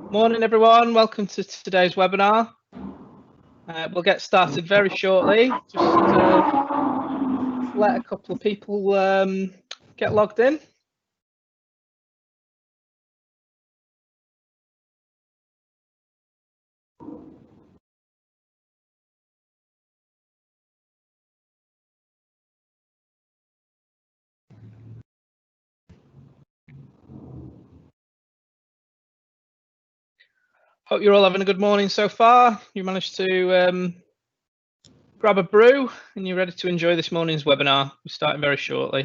Morning everyone, welcome to today's webinar. We'll get started very shortly. Just let a couple of people get logged in. Hope you're all having a good morning so far. You managed to grab a brew and you're ready to enjoy this morning's webinar. We're starting very shortly.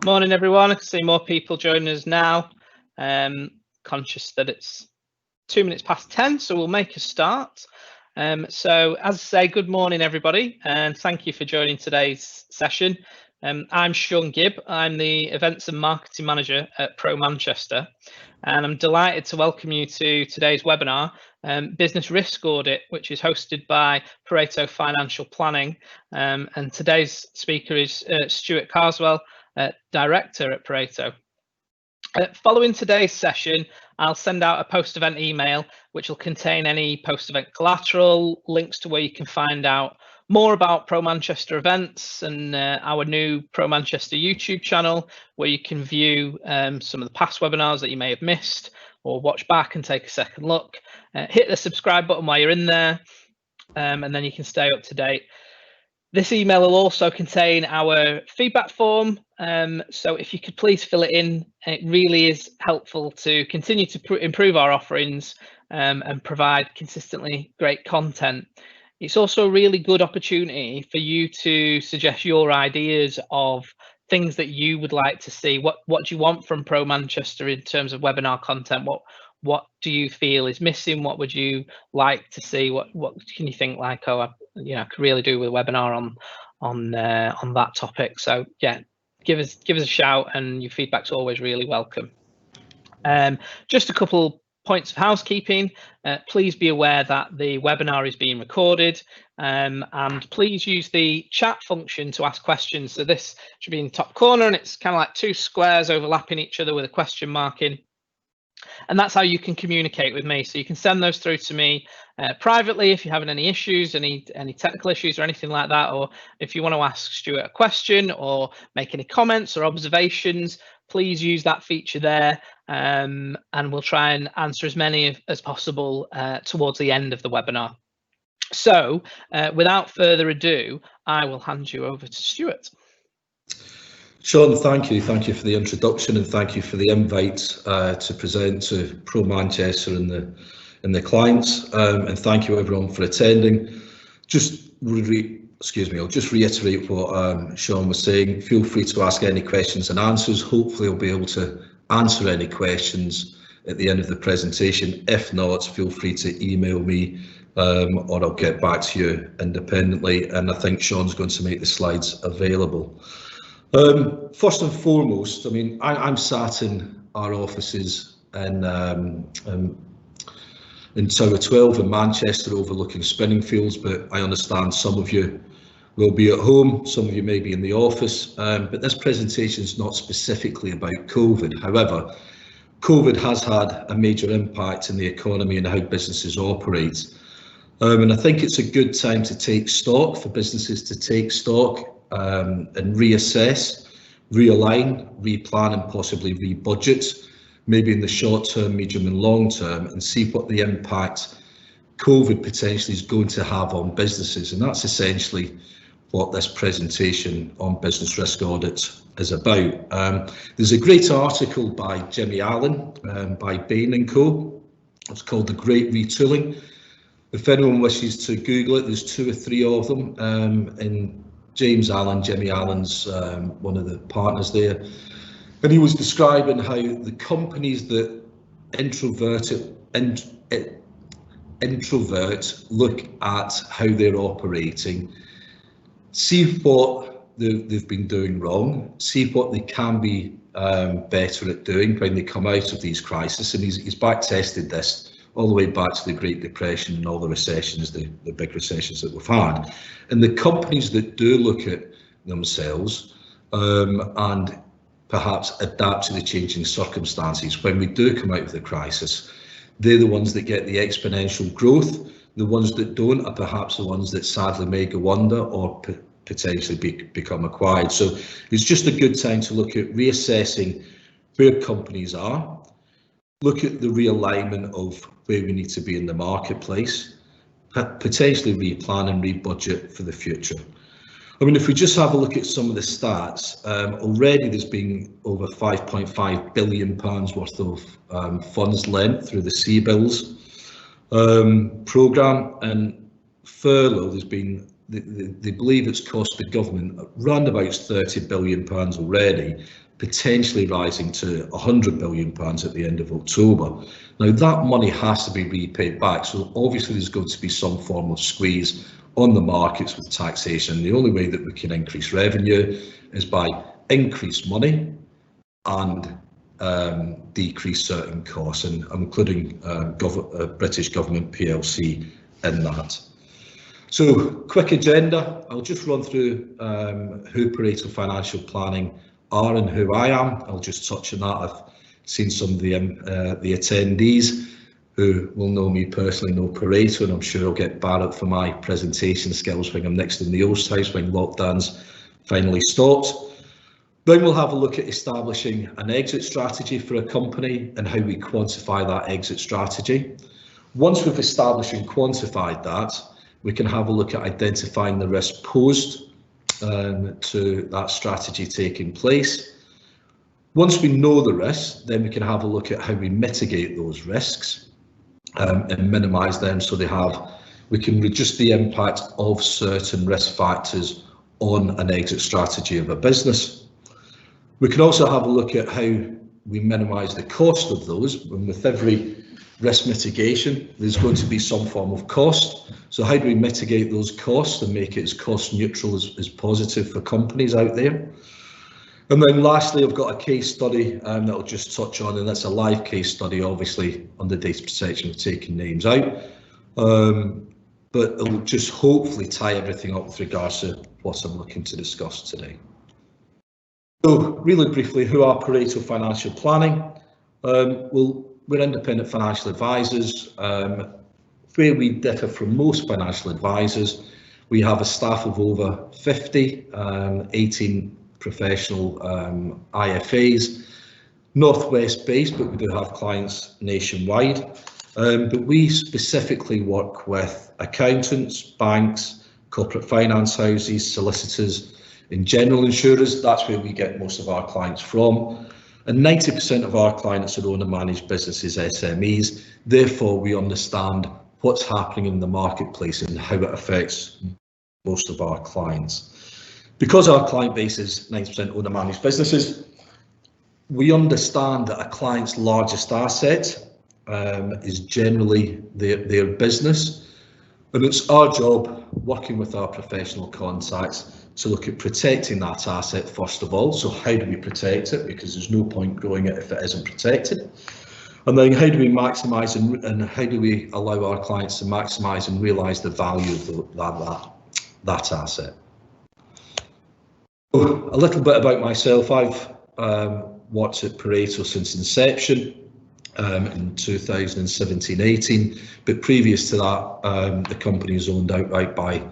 Morning everyone, I can see more people joining us now. Conscious that it's 2 minutes past 10, so we'll make a start. So as I say, good morning everybody, and thank you for joining today's session. I'm Sean Gibb, I'm the Events and Marketing Manager at Pro Manchester, and I'm delighted to welcome you to today's webinar, Business Risk Audit, which is hosted by Pareto Financial Planning. And today's speaker is Stuart Carswell, Director at Pareto. Following today's session, I'll send out a post-event email which will contain any post-event collateral, links to where you can find out more about Pro Manchester events and our new Pro Manchester YouTube channel, where you can view some of the past webinars that you may have missed or watch back and take a second look. Hit the subscribe button while you're in there, and then you can stay up to date. This email will also contain our feedback form, so if you could please fill it in, it really is helpful to continue to improve our offerings and provide consistently great content. It's also a really good opportunity for you to suggest your ideas of things that you would like to see. What do you want from Pro Manchester in terms of webinar content? What do you feel is missing? What would you like to see? What can you think like, oh, I could really do with a webinar on that topic? So yeah, give us a shout, and your feedback's always really welcome. Just a couple points of housekeeping. Please be aware that the webinar is being recorded, and please use the chat function to ask questions. So this should be in the top corner, and it's kind of like two squares overlapping each other with a question mark in. And that's how you can communicate with me. So you can send those through to me privately if you're having any issues, any technical issues or anything like that, or if you want to ask Stuart a question or make any comments or observations, please use that feature there, and we'll try and answer as many as possible towards the end of the webinar. So without further ado, I will hand you over to Stuart. Sean, thank you. Thank you for the introduction, and thank you for the invite to present to Pro Manchester and the clients. And thank you everyone for attending. I'll just reiterate what Sean was saying. Feel free to ask any questions and answers. Hopefully I'll be able to answer any questions at the end of the presentation. If not, feel free to email me or I'll get back to you independently. And I think Sean's going to make the slides available. First and foremost, I mean, I'm sat in our offices in Tower 12 in Manchester overlooking spinning fields, but I understand some of you will be at home, some of you may be in the office, but this presentation is not specifically about COVID. However, COVID has had a major impact in the economy and how businesses operate. And I think it's a good time to take stock, for businesses to take stock and reassess, realign, replan and possibly rebudget, maybe in the short term, medium and long term, and see what the impact COVID potentially is going to have on businesses. And that's essentially what this presentation on business risk audit is about. There's a great article by Jimmy Allen by Bain & Co. It's called The Great Retooling. If anyone wishes to Google it, there's 2 or 3 of them in James Allen, Jimmy Allen's one of the partners there, and he was describing how the companies that introvert look at how they're operating, see what they've been doing wrong, see what they can be better at doing when they come out of these crises. And he's back tested this all the way back to the Great Depression and all the recessions, the big recessions that we've had. And the companies that do look at themselves and perhaps adapt to the changing circumstances when we do come out of the crisis, they're the ones that get the exponential growth. The ones that don't are perhaps the ones that sadly may go under or potentially become acquired. So it's just a good time to look at reassessing where companies are, look at the realignment of where we need to be in the marketplace, potentially replan and rebudget for the future. I mean, if we just have a look at some of the stats, already there's been over £5.5 billion worth of funds lent through the CBILS programme, and furlough, there's been, they believe it's cost the government around about £30 billion already, potentially rising to £100 billion at the end of October. Now that money has to be repaid back, so obviously there's going to be some form of squeeze on the markets with taxation. The only way that we can increase revenue is by increased money and decrease certain costs, and I'm including British government PLC in that. So quick agenda, I'll just run through who Pareto Financial Planning are and who I am. I'll just touch on that. I've seen some of the attendees who will know me personally know Pareto, and I'm sure I'll get barred for my presentation skills when I'm next in the Oast House when lockdowns finally stopped. Then we'll have a look at establishing an exit strategy for a company and how we quantify that exit strategy. Once we've established and quantified that, we can have a look at identifying the risk posed to that strategy taking place. Once we know the risks, then we can have a look at how we mitigate those risks and minimise them, so we can reduce the impact of certain risk factors on an exit strategy of a business. We can also have a look at how we minimise the cost of those, and with every risk mitigation there's going to be some form of cost. So how do we mitigate those costs and make it as cost neutral as positive for companies out there? And then lastly, I've got a case study that I'll just touch on, and that's a live case study. Obviously under data protection we've taken names out, but it'll just hopefully tie everything up with regards to what I'm looking to discuss today. So really briefly, who are Pareto Financial Planning? Well, we're independent financial advisors. Where we differ from most financial advisors, we have a staff of over 50, 18 professional IFAs, Northwest based, but we do have clients nationwide. But we specifically work with accountants, banks, corporate finance houses, solicitors, and general insurers. That's where we get most of our clients from. And 90% of our clients are owner managed businesses, SMEs. Therefore, we understand what's happening in the marketplace and how it affects most of our clients. Because our client base is 90% owner managed businesses, we understand that a client's largest asset is generally their business. And it's our job, working with our professional contacts, to look at protecting that asset first of all. So how do we protect it? Because there's no point growing it if it isn't protected. And then how do we maximise and how do we allow our clients to maximise and realise the value of that asset? So a little bit about myself. I've worked at Pareto since inception in 2017-18, but previous to that, the company is owned outright by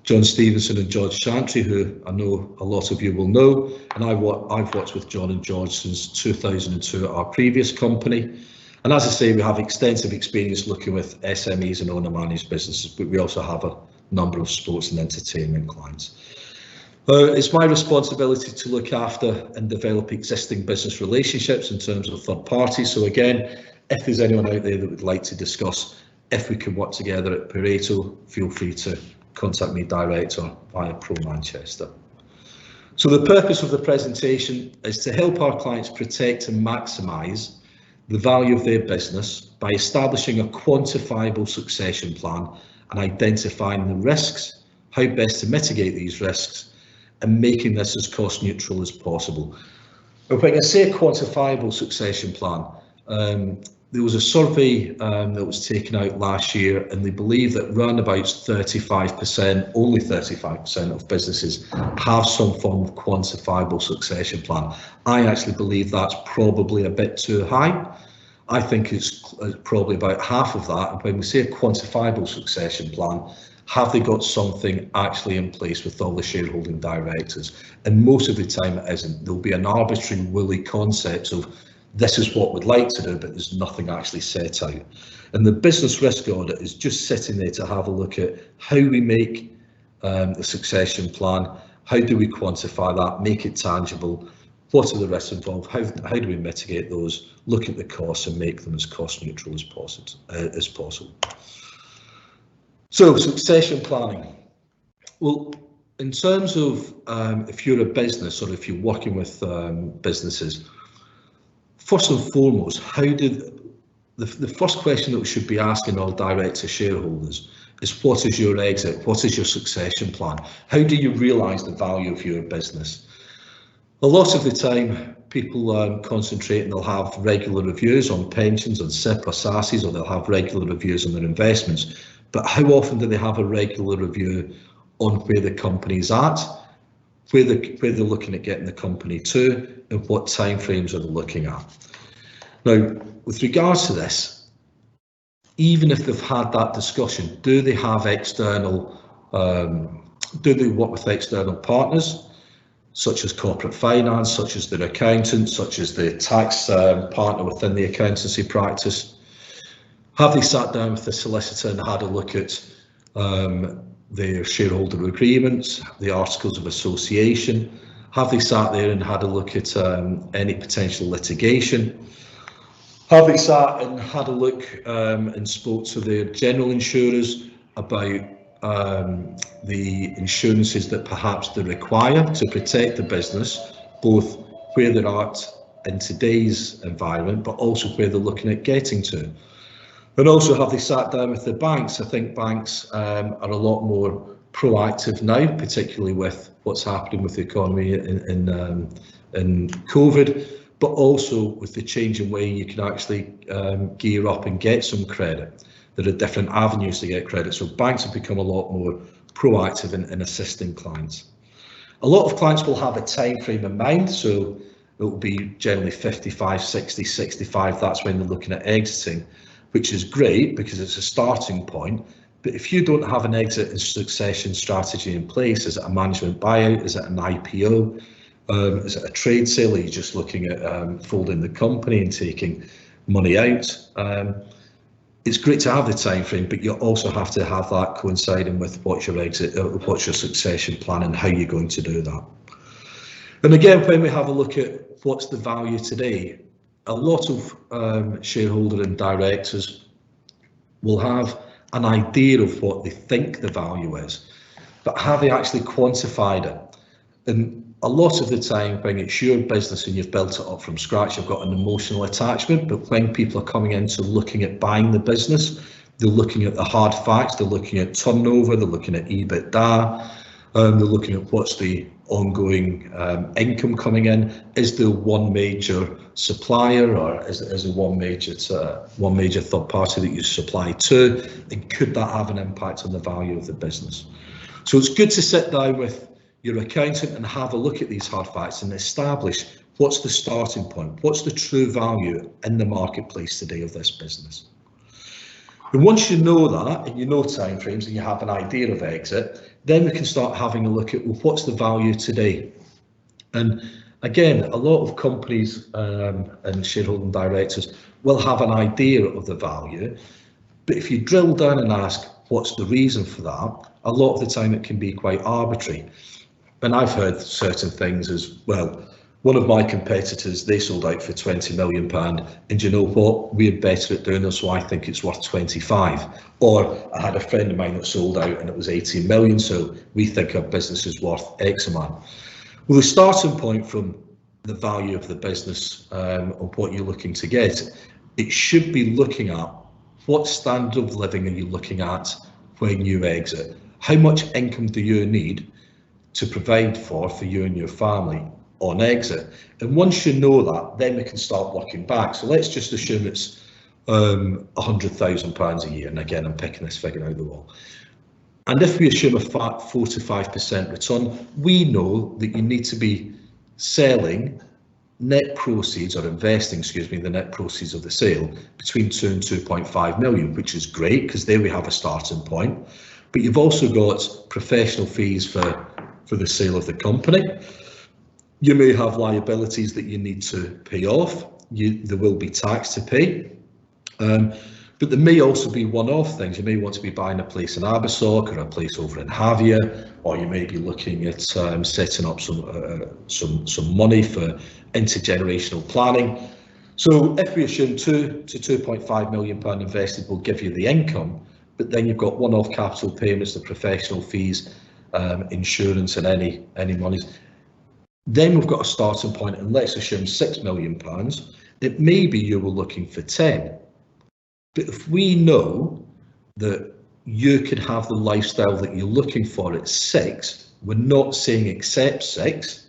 John Stevenson and George Chantry, who I know a lot of you will know, and I've worked with John and George since 2002 at our previous company. And as I say, we have extensive experience looking with SMEs and owner managed businesses, but we also have a number of sports and entertainment clients. It's my responsibility to look after and develop existing business relationships in terms of third parties. So again, if there's anyone out there that would like to discuss if we can work together at Pareto, feel free to contact me direct or via Pro Manchester. So the purpose of the presentation is to help our clients protect and maximise the value of their business by establishing a quantifiable succession plan and identifying the risks, how best to mitigate these risks, and making this as cost neutral as possible. But when I say a quantifiable succession plan, there was a survey that was taken out last year, and they believe that around about 35%, only 35% of businesses have some form of quantifiable succession plan. I actually believe that's probably a bit too high. I think it's probably about half of that. And when we say a quantifiable succession plan, have they got something actually in place with all the shareholding directors? And most of the time it isn't. There'll be an arbitrary woolly concept of this is what we'd like to do, but there's nothing actually set out. And the business risk audit is just sitting there to have a look at how we make the succession plan, how do we quantify that, make it tangible, what are the risks involved, how do we mitigate those, look at the costs and make them as cost neutral as possible. So succession planning. Well, in terms of if you're a business or if you're working with businesses, first and foremost, the first question that we should be asking all director shareholders is, what is your exit? What is your succession plan? How do you realise the value of your business? A lot of the time, people concentrate and they'll have regular reviews on pensions, on SIP or SASs, or they'll have regular reviews on their investments. But how often do they have a regular review on where the company's at, where they're looking at getting the company to, and what timeframes are they looking at? Now, with regards to this, even if they've had that discussion, do they have external, do they work with external partners, such as corporate finance, such as their accountant, such as the tax partner within the accountancy practice? Have they sat down with the solicitor and had a look at their shareholder agreements, the articles of association? Have they sat there and had a look at any potential litigation? Have they sat and had a look and spoke to their general insurers about the insurances that perhaps they require to protect the business, both where they're at in today's environment, but also where they're looking at getting to? And also, have they sat down with the banks? I think banks are a lot more proactive now, particularly with what's happening with the economy in COVID, but also with the changing way you can actually gear up and get some credit. There are different avenues to get credit, so banks have become a lot more proactive in assisting clients. A lot of clients will have a time frame in mind, so it will be generally 55, 60, 65, that's when they're looking at exiting, which is great because it's a starting point. But if you don't have an exit and succession strategy in place, is it a management buyout, is it an IPO, is it a trade sale, are you just looking at folding the company and taking money out? It's great to have the time frame, but you also have to have that coinciding with what's your exit, what's your succession plan and how you're going to do that. And again, when we have a look at what's the value today, a lot of shareholder and directors will have an idea of what they think the value is, but have they actually quantified it? And a lot of the time when it's your business and you've built it up from scratch, you've got an emotional attachment, but when people are coming into looking at buying the business, they're looking at the hard facts, they're looking at turnover, they're looking at EBITDA, they're looking at what's the ongoing income coming in. Is there one major supplier, or is there one major third party that you supply to, and could that have an impact on the value of the business? So it's good to sit down with your accountant and have a look at these hard facts and establish what's the starting point, what's the true value in the marketplace today of this business. And once you know that, and you know timeframes, and you have an idea of exit, then we can start having a look at, well, what's the value today? And again, a lot of companies and shareholding directors will have an idea of the value, but if you drill down and ask what's the reason for that, a lot of the time it can be quite arbitrary. And I've heard certain things as well, One of my competitors, they sold out for £20 million, and you know what? We're better at doing this, so I think it's worth 25. Or I had a friend of mine that sold out and it was 18 million, so we think our business is worth X amount. Well, the starting point from the value of the business or what you're looking to get, it should be looking at what standard of living are you looking at when you exit? How much income do you need to provide for you and your family on exit? And once you know that, then we can start working back. So let's just assume it's £100,000 a year, and again I'm picking this figure out of the wall. And if we assume a 4 to 5% return, we know that you need to be selling net proceeds, or investing, excuse me, the net proceeds of the sale between 2 and 2.5 million, which is great because there we have a starting point. But you've also got professional fees for the sale of the company. You may have liabilities that you need to pay off. There will be tax to pay. But there may also be one-off things. You may want to be buying a place in Abersock or a place over in Havia, or you may be looking at setting up some money for intergenerational planning. So if we assume 2 to 2.5 million pound invested will give you the income, but then you've got one-off capital payments, the professional fees, insurance, and any monies. Then we've got a starting point, and let's assume £6 million. It may be you were looking for 10. But if we know that you could have the lifestyle that you're looking for at 6, we're not saying accept 6,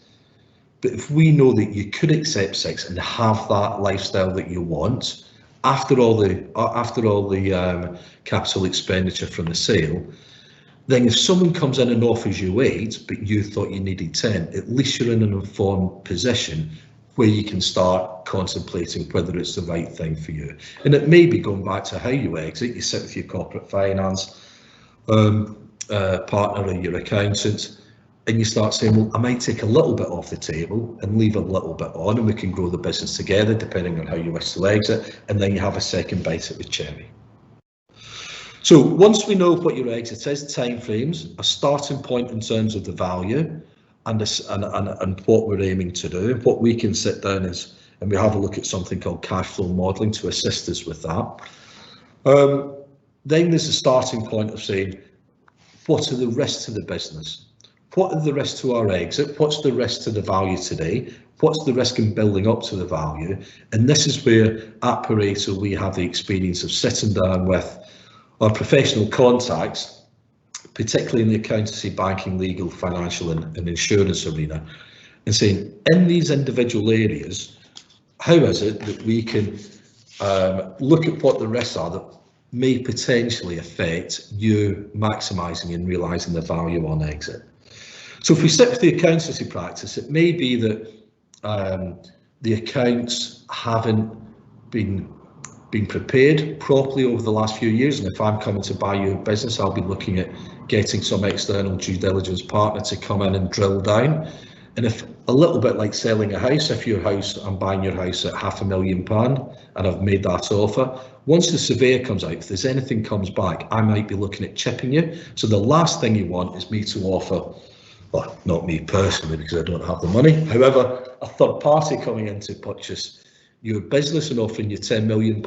but if we know that you could accept 6 and have that lifestyle that you want, after all the capital expenditure from the sale, then if someone comes in and offers you 8, but you thought you needed 10, at least you're in an informed position where you can start contemplating whether it's the right thing for you. And it may be going back to how you exit. You sit with your corporate finance partner or your accountant, and you start saying, well, I might take a little bit off the table and leave a little bit on, and we can grow the business together depending on how you wish to exit, and then you have a second bite at the cherry. So once we know what your exit is, timeframes, a starting point in terms of the value, and what we're aiming to do, what we can sit down is, and we have a look at something called cash flow modelling to assist us with that. Then there's a starting point of saying, what are the risks to the business? What are the risks to our exit? What's the risk to the value today? What's the risk in building up to the value? And this is where at Pareto we have the experience of sitting down with our professional contacts, particularly in the accountancy, banking, legal, financial and insurance arena, and saying, in these individual areas, how is it that we can look at what the risks are that may potentially affect you maximising and realising the value on exit. So if we stick with the accountancy practice, it may be that the accounts haven't been prepared properly over the last few years, and if I'm coming to buy your business, I'll be looking at getting some external due diligence partner to come in and drill down. And if a little bit like selling a house, if your house, I'm buying your house at £500,000 and I've made that offer, once the surveyor comes out, if there's anything comes back, I might be looking at chipping you. So the last thing you want is me to offer, well, not me personally because I don't have the money, however, a third party coming in to purchase your business and offering you £10 million,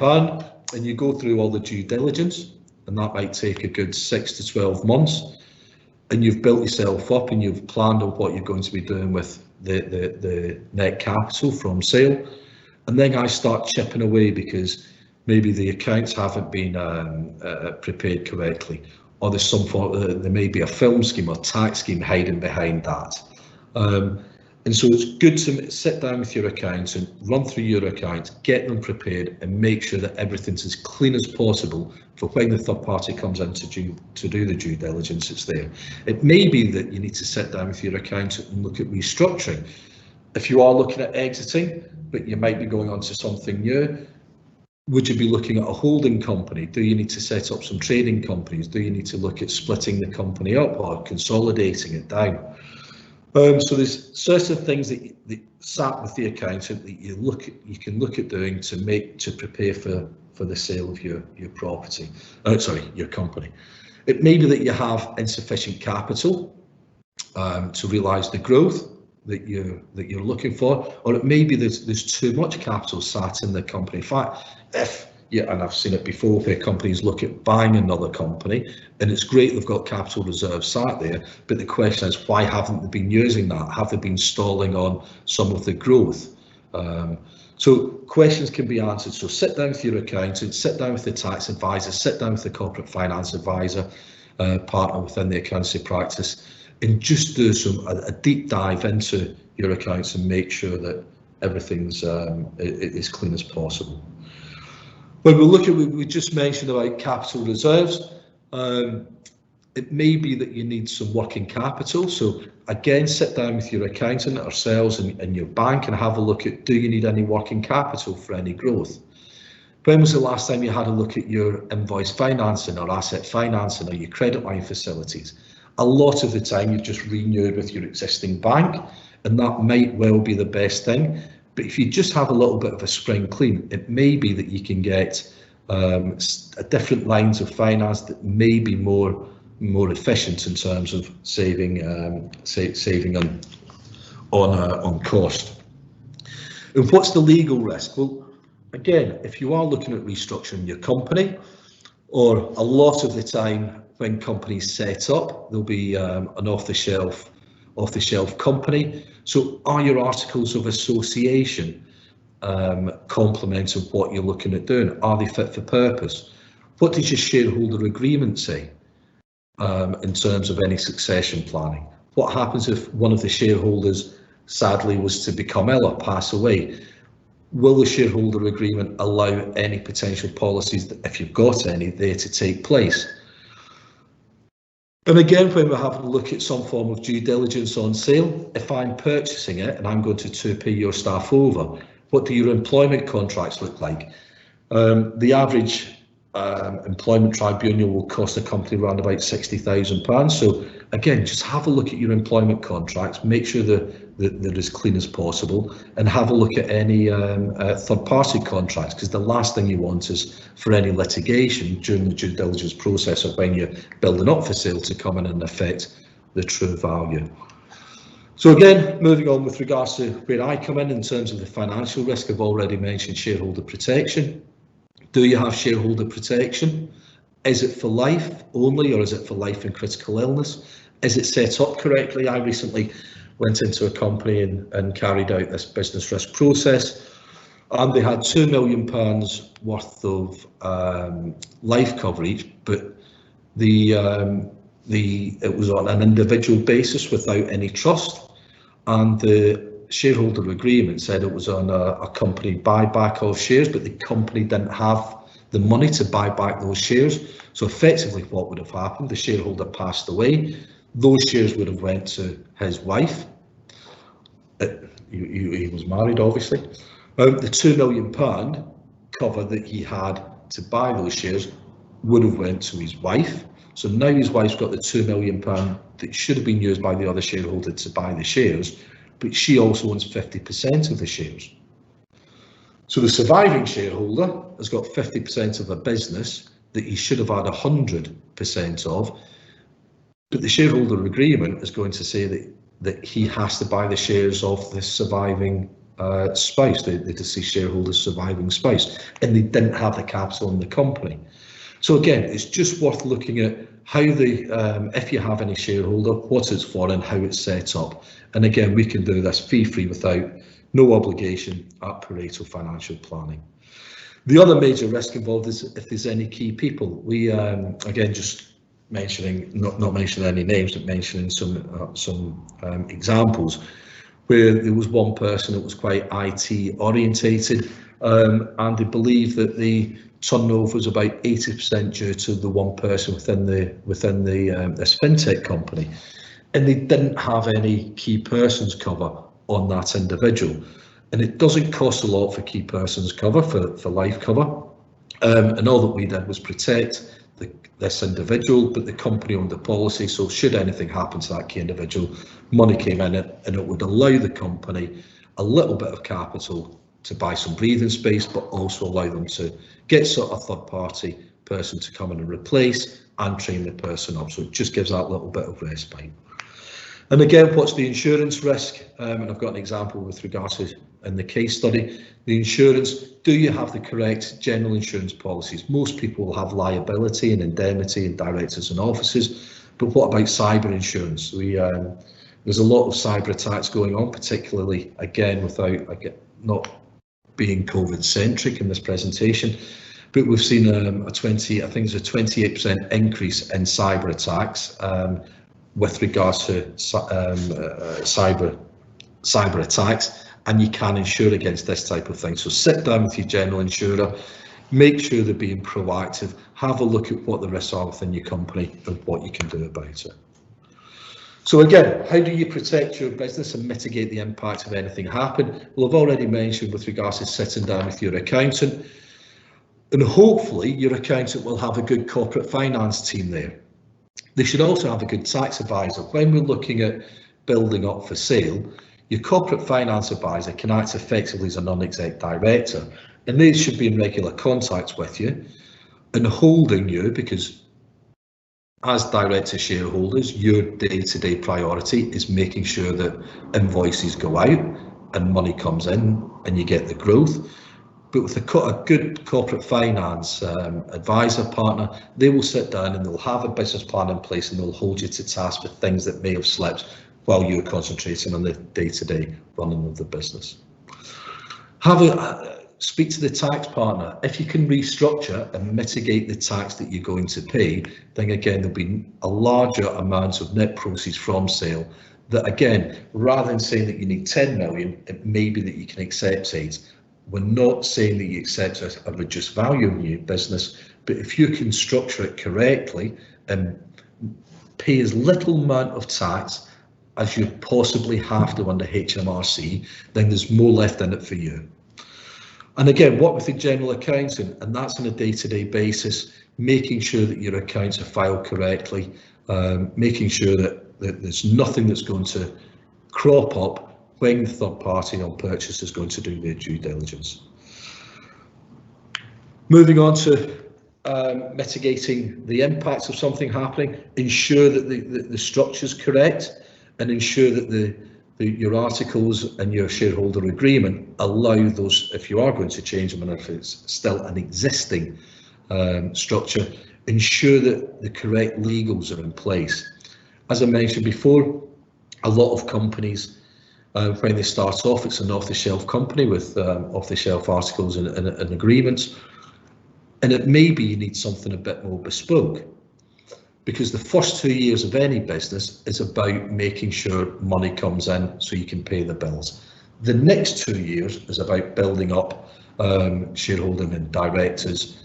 and you go through all the due diligence, and that might take a good 6 to 12 months, and you've built yourself up and you've planned on what you're going to be doing with the net capital from sale, and then I start chipping away because maybe the accounts haven't been prepared correctly, or there's there may be a film scheme or tax scheme hiding behind that. And so it's good to sit down with your accountant, run through your accounts, get them prepared, and make sure that everything's as clean as possible for when the third party comes in to do the due diligence. It's there. It may be that you need to sit down with your accountant and look at restructuring. If you are looking at exiting, but you might be going on to something new, would you be looking at a holding company? Do you need to set up some trading companies? Do you need to look at splitting the company up or consolidating it down? So there's certain things that sat with the accountant that you can look at doing to prepare for the sale of your property. Your company. It may be that you have insufficient capital to realise the growth. that you're looking for, or it may be there's too much capital sat in the company. In fact, and I've seen it before where companies look at buying another company, and it's great they've got capital reserves sat there, but the question is, why haven't they been using that? Have they been stalling on some of the growth? So questions can be answered. So sit down with your accountant, sit down with the tax advisor, sit down with the corporate finance advisor, partner within the accountancy practice, and just do a deep dive into your accounts and make sure that everything's as clean as possible. When we look at what we just mentioned about capital reserves, it may be that you need some working capital. So again, sit down with your accountant ourselves and your bank and have a look at, do you need any working capital for any growth? When was the last time you had a look at your invoice financing or asset financing or your credit line facilities? A lot of the time you've just renewed with your existing bank, and that might well be the best thing. But if you just have a little bit of a spring clean, it may be that you can get different lines of finance that may be more efficient in terms of saving on cost. And what's the legal risk? Well, again, if you are looking at restructuring your company, or a lot of the time when companies set up, there'll be an off-the-shelf company. So are your articles of association complementing what you're looking at doing? Are they fit for purpose? What does your shareholder agreement say in terms of any succession planning? What happens if one of the shareholders sadly was to become ill or pass away? Will the shareholder agreement allow any potential policies, if you've got any, there to take place? And again, when we're having a look at some form of due diligence on sale, if I'm purchasing it and I'm going to pay your staff over, what do your employment contracts look like? The average employment tribunal will cost a company around about £60,000. So again, just have a look at your employment contracts, make sure that they're as clean as possible, and have a look at any third-party contracts, because the last thing you want is for any litigation during the due diligence process or when you're building up for sale to come in and affect the true value. So again, moving on with regards to where I come in terms of the financial risk, I've already mentioned shareholder protection. Do you have shareholder protection? Is it for life only, or is it for life and critical illness? Is it set up correctly? I recently went into a company and carried out this business risk process, and they had £2 million worth of life coverage, but it was on an individual basis without any trust, and the shareholder agreement said it was on a company buyback of shares, but the company didn't have the money to buy back those shares. So effectively what would have happened, the shareholder passed away, those shares would have went to his wife. He was married, obviously. The £2 million cover that he had to buy those shares would have went to his wife. So now his wife's got the £2 million that should have been used by the other shareholder to buy the shares, but she also owns 50% of the shares. So the surviving shareholder has got 50% of a business that he should have had 100% of, but the shareholder agreement is going to say that he has to buy the shares of the surviving spouse, the deceased shareholder's surviving spouse, and they didn't have the capital in the company. So again, it's just worth looking at how if you have any shareholder, what it's for and how it's set up. And again, we can do this fee-free without no obligation at Pareto Financial Planning. The other major risk involved is if there's any key people. We again, just mentioning, not mentioning any names, but mentioning some examples where there was one person that was quite IT orientated, and they believe that the turnover was about 80% due to the one person within this fintech company, and they didn't have any key persons cover on that individual. And it doesn't cost a lot for key persons cover, for life cover, and all that we did was protect this individual, but the company owned the policy, so should anything happen to that key individual, money came in it, and it would allow the company a little bit of capital to buy some breathing space, but also allow them to get sort of third-party person to come in and replace and train the person up. So it just gives that little bit of respite. And again, what's the insurance risk? And I've got an example with regards to in the case study. The insurance, do you have the correct general insurance policies? Most people will have liability and indemnity and directors and officers, but what about cyber insurance? There's a lot of cyber attacks going on, particularly again without not being COVID centric in this presentation, but we've seen a 28% increase in cyber attacks with regards to cyber attacks, and you can insure against this type of thing. So sit down with your general insurer, make sure they're being proactive, have a look at what the risks are within your company and what you can do about it. So again, how do you protect your business and mitigate the impact of anything happen? Well, I've already mentioned with regards to sitting down with your accountant, and hopefully your accountant will have a good corporate finance team there. They should also have a good tax advisor. When we're looking at building up for sale, your corporate finance advisor can act effectively as a non-exec director, and they should be in regular contact with you and holding you, because as director shareholders, your day-to-day priority is making sure that invoices go out and money comes in and you get the growth. But with a good corporate finance advisor partner, they will sit down and they'll have a business plan in place and they'll hold you to task with things that may have slipped while you're concentrating on the day-to-day running of the business. Speak to the tax partner. If you can restructure and mitigate the tax that you're going to pay, then again there'll be a larger amount of net proceeds from sale. That again, rather than saying that you need 10 million, it may be that you can accept 8. We're not saying that you accept a reduced value in your business, but if you can structure it correctly and pay as little amount of tax as you possibly have to under HMRC, then there's more left in it for you. And again, work with the general accountant, and that's on a day-to-day basis, making sure that your accounts are filed correctly, making sure that there's nothing that's going to crop up when the third party on purchase is going to do their due diligence. Moving on to mitigating the impacts of something happening, ensure that the structure is correct, and ensure that your articles and your shareholder agreement allow those, if you are going to change them and if it's still an existing structure, ensure that the correct legals are in place. As I mentioned before, a lot of companies, when they start off, it's an off-the-shelf company with off-the-shelf articles and agreements, and it may be you need something a bit more bespoke, because the first 2 years of any business is about making sure money comes in so you can pay the bills. The next 2 years is about building up shareholding and directors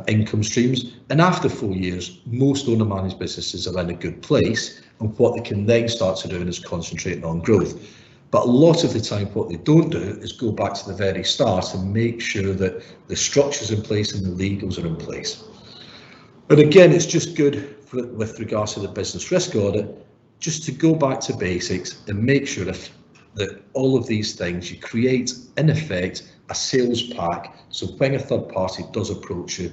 income streams, and after 4 years most owner managed businesses are in a good place, and what they can then start to do is concentrating on growth. But a lot of the time what they don't do is go back to the very start and make sure that the structure's in place and the legals are in place. But again, it's just good with regards to the business risk audit, just to go back to basics and make sure that all of these things, you create in effect a sales pack, so when a third party does approach you,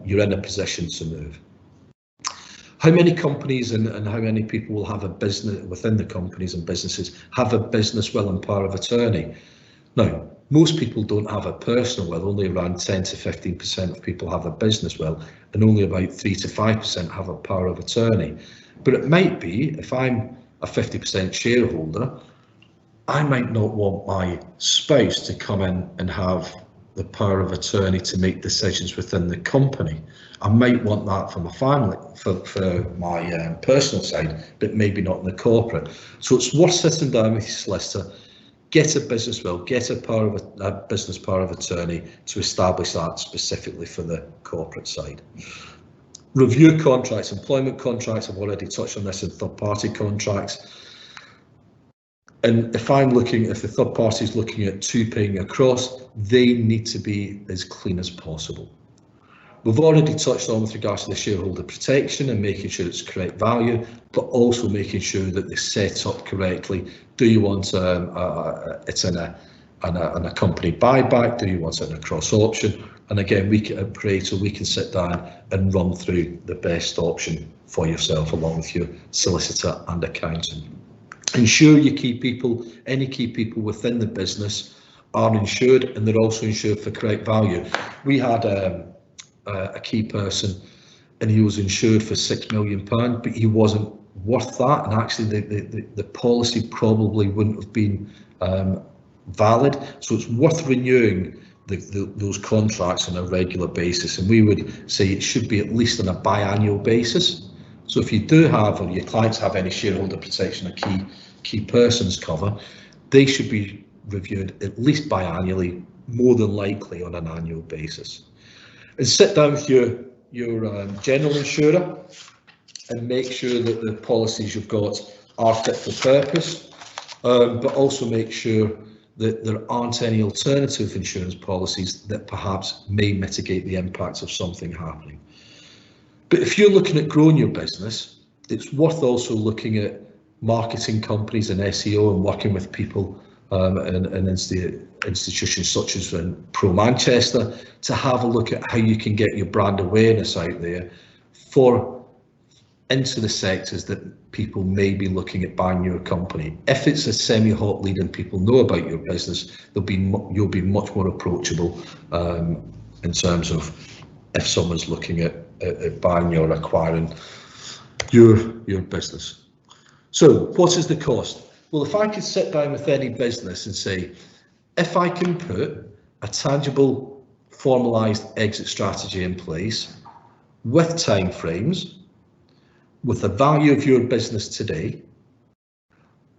you're in a position to move. How many companies and how many people will have a business within the companies and businesses have a business will and power of attorney? Now, most people don't have a personal will, only around 10 to 15% of people have a business will, and only about 3 to 5% have a power of attorney. But it might be, if I'm a 50% shareholder, I might not want my spouse to come in and have the power of attorney to make decisions within the company. I might want that for my family, for my personal side, but maybe not in the corporate. So it's worth sitting down with your solicitor, get a business will, get a business power of attorney to establish that specifically for the corporate side. Review contracts, employment contracts, I've already touched on this, in third party contracts. And if the third party is looking at paying across, they need to be as clean as possible. We've already touched on with regards to the shareholder protection and making sure it's correct value, but also making sure that they're set up correctly. Do you want it's in a company buyback? Do you want it in a cross option? And again, at Pareto, we can sit down and run through the best option for yourself along with your solicitor and accountant. Ensure your key people, any key people within the business are insured, and they're also insured for correct value. We had a key person, and he was insured for £6 million, but he wasn't worth that, and actually the policy probably wouldn't have been valid. So it's worth renewing those contracts on a regular basis, and we would say it should be at least on a biannual basis. So if you do have, or your clients have, any shareholder protection or key persons cover, they should be reviewed at least biannually, more than likely on an annual basis. And sit down with your general insurer and make sure that the policies you've got are fit for purpose, but also make sure that there aren't any alternative insurance policies that perhaps may mitigate the impact of something happening. But if you're looking at growing your business, it's worth also looking at marketing companies and SEO, and working with people and institutions such as Pro Manchester to have a look at how you can get your brand awareness out there into the sectors that people may be looking at buying your company. If it's a semi-hot lead and people know about your business, you'll be much more approachable in terms of if someone's looking at buying or acquiring your business. So what is the cost? Well, if I could sit down with any business and say, if I can put a tangible, formalised exit strategy in place with timeframes, with the value of your business today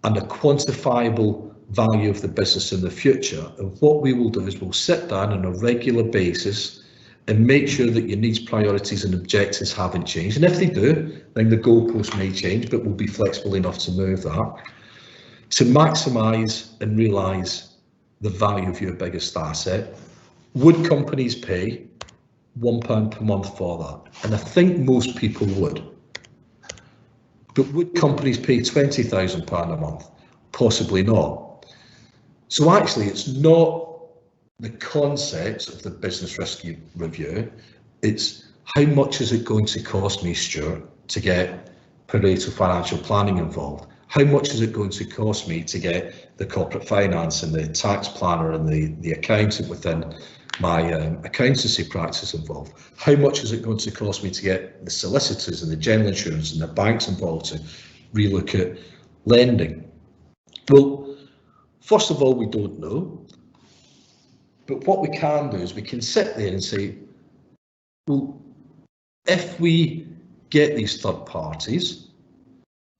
and a quantifiable value of the business in the future, and what we will do is we'll sit down on a regular basis and make sure that your needs, priorities and objectives haven't changed. And if they do, then the goalpost may change, but we'll be flexible enough to move that, to maximise and realise the value of your biggest asset. Would companies pay £1 per month for that? And I think most people would. But would companies pay £20,000 a month? Possibly not. So actually, it's not the concept of the business risk review, it's how much is it going to cost me, Stuart, to get Pareto financial planning involved? How much is it going to cost me to get the corporate finance and the tax planner and the accountant within my accountancy practice involved? How much is it going to cost me to get the solicitors and the general insurance and the banks involved to relook at lending? Well, first of all, we don't know. But what we can do is we can sit there and say, well, if we get these third parties,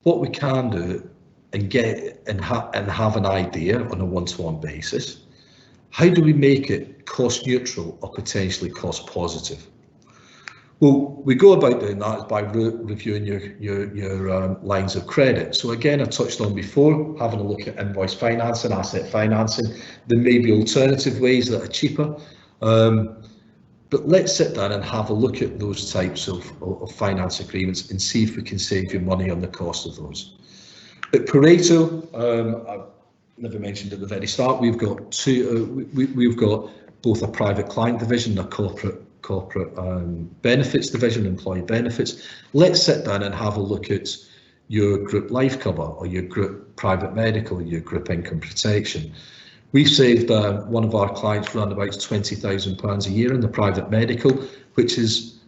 what we can do and get and have an idea on a one-to-one basis, how do we make it cost neutral or potentially cost positive? Well, we go about doing that by reviewing your lines of credit. So again, I touched on before, having a look at invoice financing, asset financing. There may be alternative ways that are cheaper, but let's sit down and have a look at those types of finance agreements and see if we can save you money on the cost of those. At Pareto, I've never mentioned at the very start, we've got we've got both a private client division and a corporate benefits division, employee benefits. Let's sit down and have a look at your group life cover or your group private medical, your group income protection. We've saved one of our clients around about £20,000 a year in the private medical, which is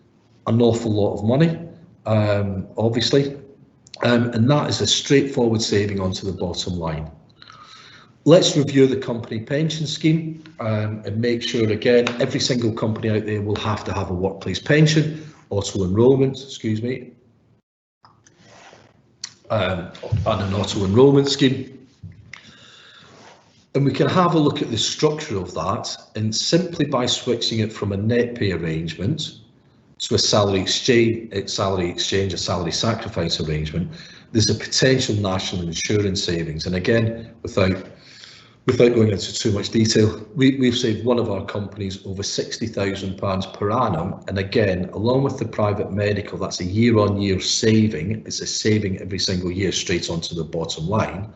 an awful lot of money, obviously, and that is a straightforward saving onto the bottom line. Let's review the company pension scheme and make sure, again, every single company out there will have to have a workplace pension, auto enrolment, excuse me, and an auto enrolment scheme. And we can have a look at the structure of that, and simply by switching it from a net pay arrangement to a salary exchange, a salary sacrifice arrangement, there's a potential national insurance savings. And again, without going into too much detail, we've saved one of our companies over £60,000 per annum. And again, along with the private medical, that's a year-on-year saving. It's a saving every single year straight onto the bottom line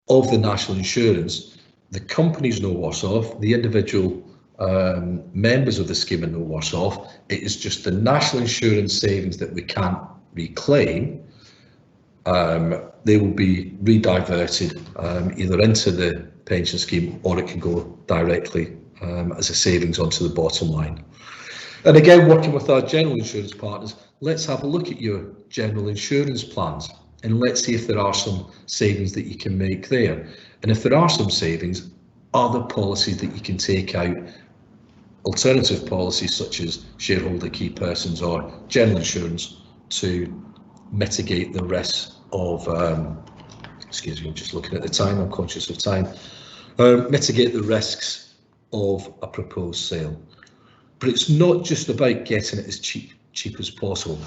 of the national insurance. The company's no worse off. The individual members of the scheme are no worse off. It is just the national insurance savings that we can't reclaim they will be rediverted either into the pension scheme, or it can go directly as a savings onto the bottom line. And again, working with our general insurance partners, let's have a look at your general insurance plans and let's see if there are some savings that you can make there. And if there are some savings, are there policies that you can take out, alternative policies such as shareholder key persons or general insurance, to mitigate the risk of, excuse me, I'm just looking at the time, I'm conscious of time, mitigate the risks of a proposed sale. But it's not just about getting it as cheap as possible.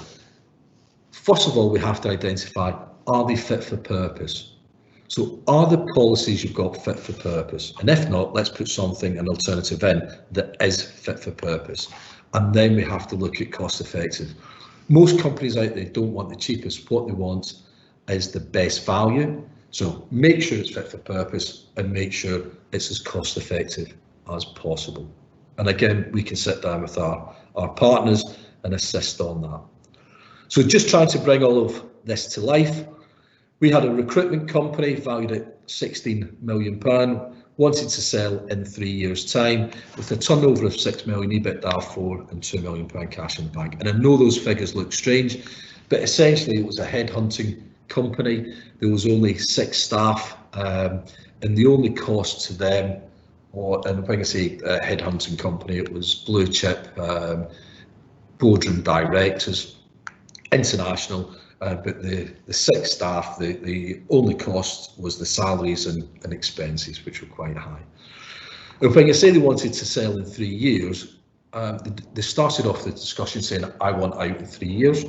First of all, we have to identify, are they fit for purpose? So are the policies you've got fit for purpose? And if not, let's put something, an alternative in that is fit for purpose. And then we have to look at cost effective. Most companies out there don't want the cheapest. What they want is the best value. So make sure it's fit for purpose and make sure it's as cost effective as possible. And again, we can sit down with our partners and assist on that. So just trying to bring all of this to life, we had a recruitment company valued at £16 million, wanted to sell in 3 years' time with a turnover of 6 million, EBITDA 4 and £2 million cash in the bank. And I know those figures look strange, but essentially it was a headhunting company. There was only 6 staff, and the only cost to them, and when I say headhunting company, it was blue chip, boardroom directors, international, but the 6 staff, the only cost was the salaries and expenses, which were quite high. And when I say they wanted to sell in 3 years, they started off the discussion saying, I want out in 3 years.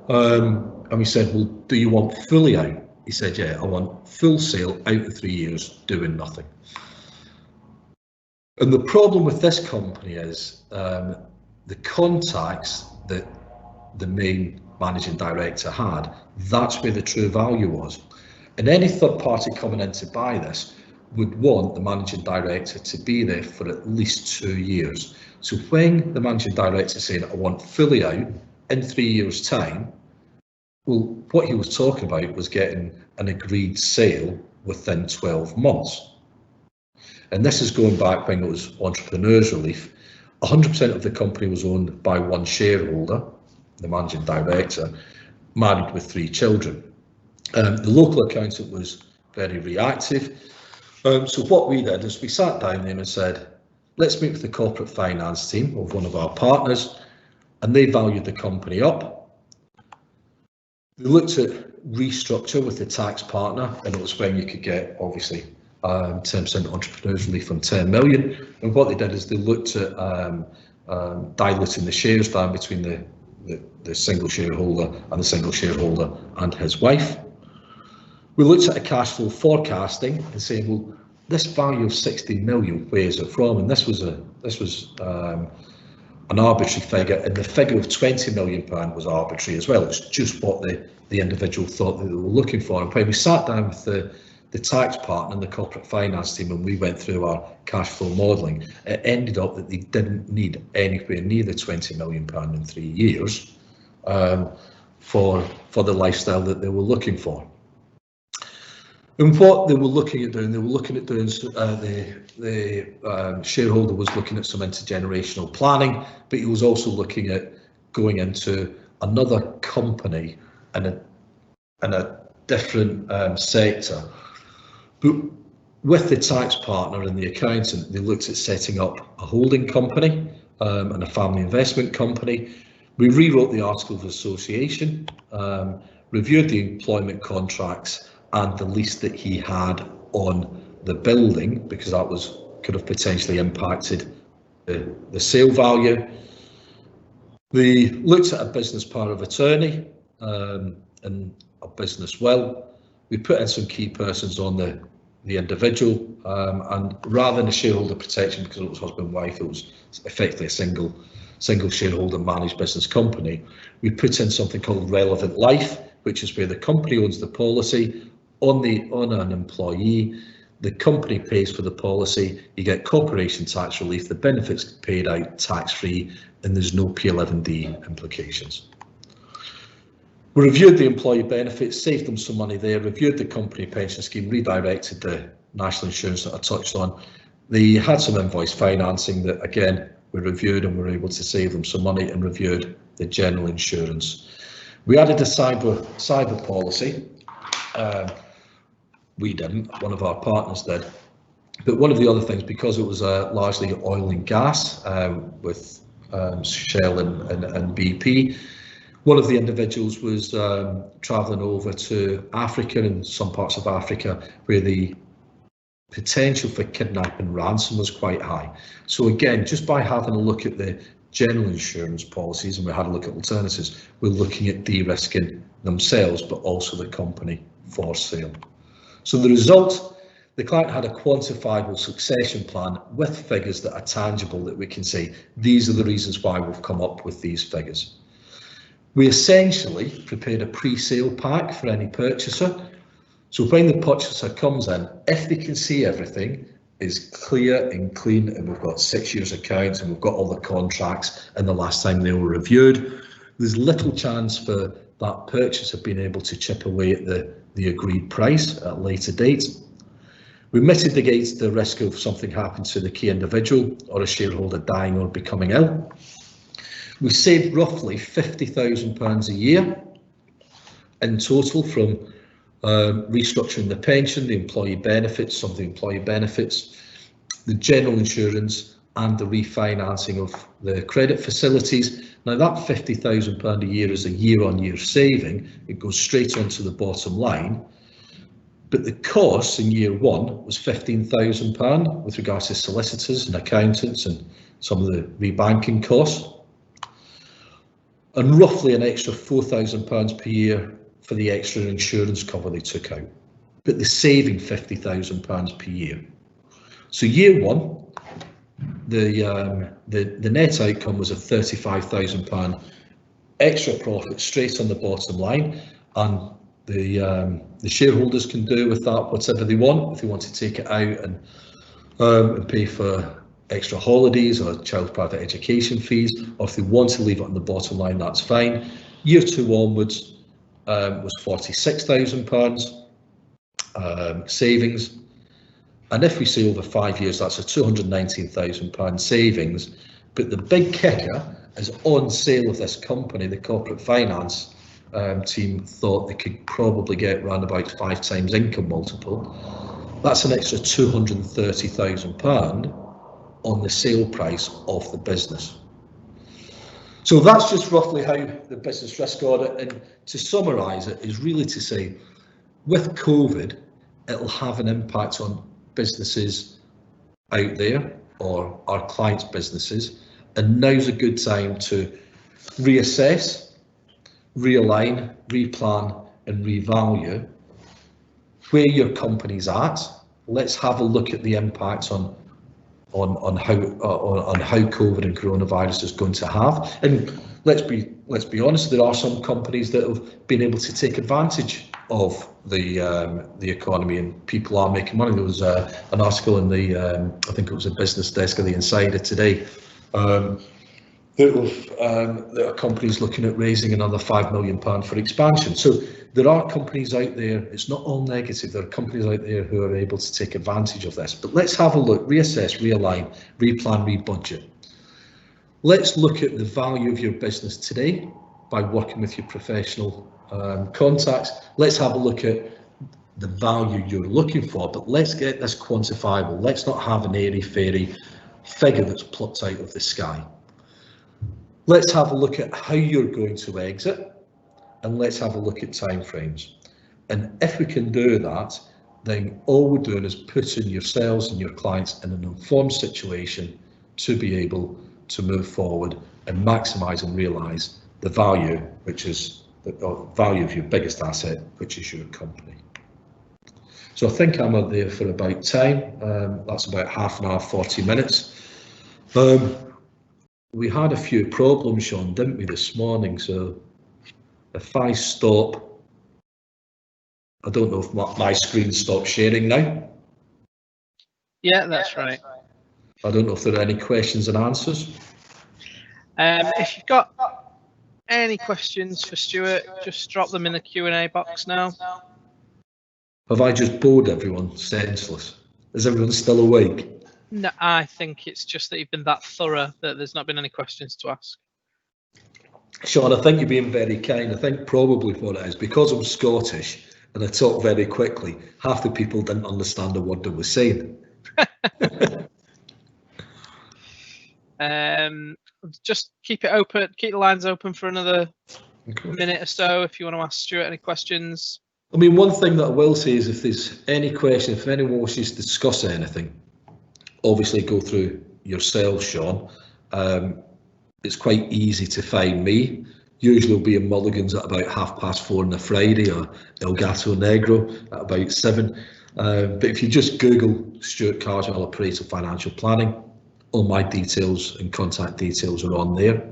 And we said, well, do you want fully out? He said, yeah, I want full sale out in 3 years, doing nothing. And the problem with this company is the contacts that the main managing director had, that's where the true value was. And any third party coming in to buy this would want the managing director to be there for at least 2 years. So when the managing director is saying, I want fully out in 3 years' time, well, what he was talking about was getting an agreed sale within 12 months. And this is going back when it was Entrepreneurs Relief. 100% of the company was owned by one shareholder, the managing director, married with 3 children. The local accountant was very reactive. So what we did is we sat down there and said, let's meet with the corporate finance team of one of our partners, and they valued the company up. They looked at restructure with the tax partner, and it was when you could get, obviously, 10% entrepreneurs relief on 10 million. And what they did is they looked at diluting the shares down between the single shareholder and the single shareholder and his wife. We looked at a cash flow forecasting and saying, well, this value of 16 million, where is it from? And this was an arbitrary figure, and the figure of £20 million was arbitrary as well. It's just what the individual thought that they were looking for. And when we sat down with the tax partner and the corporate finance team, and we went through our cash flow modelling, it ended up that they didn't need anywhere near the £20 million in 3 years for the lifestyle that they were looking for. And what they were looking at doing, the shareholder was looking at some intergenerational planning, but he was also looking at going into another company in a different sector. But with the tax partner and the accountant, they looked at setting up a holding company and a family investment company. We rewrote the Article of Association, reviewed the employment contracts and the lease that he had on the building, because that could have potentially impacted the sale value. We looked at a business power of attorney and a business will. We put in some key persons on the individual, and rather than a shareholder protection, because it was husband and wife, it was effectively a single shareholder managed business company. We put in something called relevant life, which is where the company owns the policy on an employee. The company pays for the policy, you get corporation tax relief, the benefits paid out tax-free, and there's no P11D implications. We reviewed the employee benefits, saved them some money there, reviewed the company pension scheme, redirected the national insurance that I touched on. They had some invoice financing that, again, we reviewed and we were able to save them some money, and reviewed the general insurance. We added a cyber policy. We didn't, one of our partners did. But one of the other things, because it was largely oil and gas with Shell and BP, one of the individuals was travelling over to Africa and some parts of Africa where the potential for kidnap and ransom was quite high. So again, just by having a look at the general insurance policies, and we had a look at alternatives, we're looking at de-risking themselves, but also the company for sale. So the result, the client had a quantifiable succession plan with figures that are tangible, that we can say, these are the reasons why we've come up with these figures. We essentially prepared a pre-sale pack for any purchaser. So when the purchaser comes in, if they can see everything is clear and clean, and we've got 6 years accounts and we've got all the contracts and the last time they were reviewed, there's little chance for that purchaser being able to chip away at the agreed price at a later date. We mitigate the risk of something happening to the key individual or a shareholder dying or becoming ill. We saved roughly £50,000 a year in total from restructuring the pension, the employee benefits, some of the employee benefits, the general insurance, and the refinancing of the credit facilities. Now that £50,000 a year is a year-on-year saving. It goes straight onto the bottom line. But the cost in year one was £15,000 with regards to solicitors and accountants and some of the rebanking costs, and roughly an extra £4,000 per year for the extra insurance cover they took out. But the saving £50,000 per year. So year one, the net outcome was a £35,000 extra profit straight on the bottom line, and the shareholders can do with that whatever they want. If they want to take it out and pay for extra holidays or child private education fees, or if they want to leave it on the bottom line, that's fine. Year two onwards was £46,000 savings, and if we say over 5 years, that's a £219,000 savings. But the big kicker is on sale of this company, the corporate finance team thought they could probably get around about 5 times income multiple. That's an extra £230,000 on the sale price of the business. So that's just roughly how the business risk audit, and to summarise it, is really to say, with COVID, it'll have an impact on businesses out there or our clients' businesses, and now's a good time to reassess, realign, replan and revalue where your company's at. Let's have a look at the impacts on how COVID and coronavirus is going to have. And let's be honest, there are some companies that have been able to take advantage of the economy, and people are making money. There was an article in the I think it was a business desk of the Insider today that are companies looking at raising another £5 million for expansion. So there are companies out there, it's not all negative, there are companies out there who are able to take advantage of this. But let's have a look, reassess, realign, replan, rebudget. Let's look at the value of your business today by working with your professional contacts. Let's have a look at the value you're looking for, but let's get this quantifiable. Let's not have an airy-fairy figure that's plucked out of the sky. Let's have a look at how you're going to exit, and let's have a look at timeframes. And if we can do that, then all we're doing is putting yourselves and your clients in an informed situation to be able to move forward and maximise and realise the value, which is the value of your biggest asset, which is your company. So I think I'm out there for about time. That's about half an hour, 40 minutes. We had a few problems, Sean, didn't we, this morning? So if I stop, I don't know if my screen stopped sharing now. Yeah, that's right. I don't know if there are any questions and answers. If you've got any questions for Stuart, just drop them in the Q&A box now. Have I just bored everyone senseless? Is everyone still awake? No, I think it's just that you've been that thorough that there's not been any questions to ask. Sean, I think you're being very kind. I think probably what it is, because I'm Scottish and I talk very quickly, half the people didn't understand a word I was saying. Just keep it open, keep the lines open for another minute or so if you want to ask Stuart any questions. I mean, one thing that I will say is if there's any question, if anyone wishes to discuss anything, obviously go through yourself, Sean. It's quite easy to find me. Usually will be in Mulligan's at about 4:30 on a Friday, or El Gato Negro at about 7. But if you just Google Stuart Carswell Pareto Financial Planning, all my details and contact details are on there.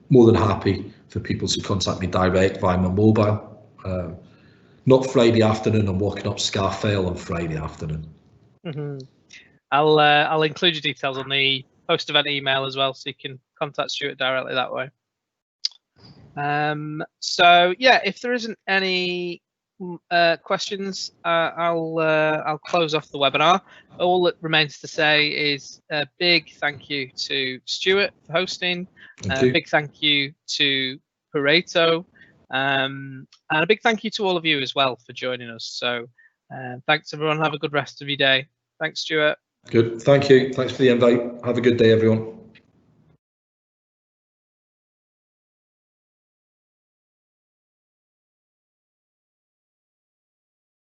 More than happy for people to contact me direct via my mobile. Not Friday afternoon, I'm walking up Scarfell on Friday afternoon. I'll include your details on the post-event email as well, so you can contact Stuart directly that way. So yeah, if there isn't any questions, I'll close off the webinar. All that remains to say is a big thank you to Stuart for hosting, a big thank you to Pareto, and a big thank you to all of you as well for joining us. So thanks everyone, have a good rest of your day. Thanks Stuart. Good, thank you, thanks for the invite, have a good day everyone.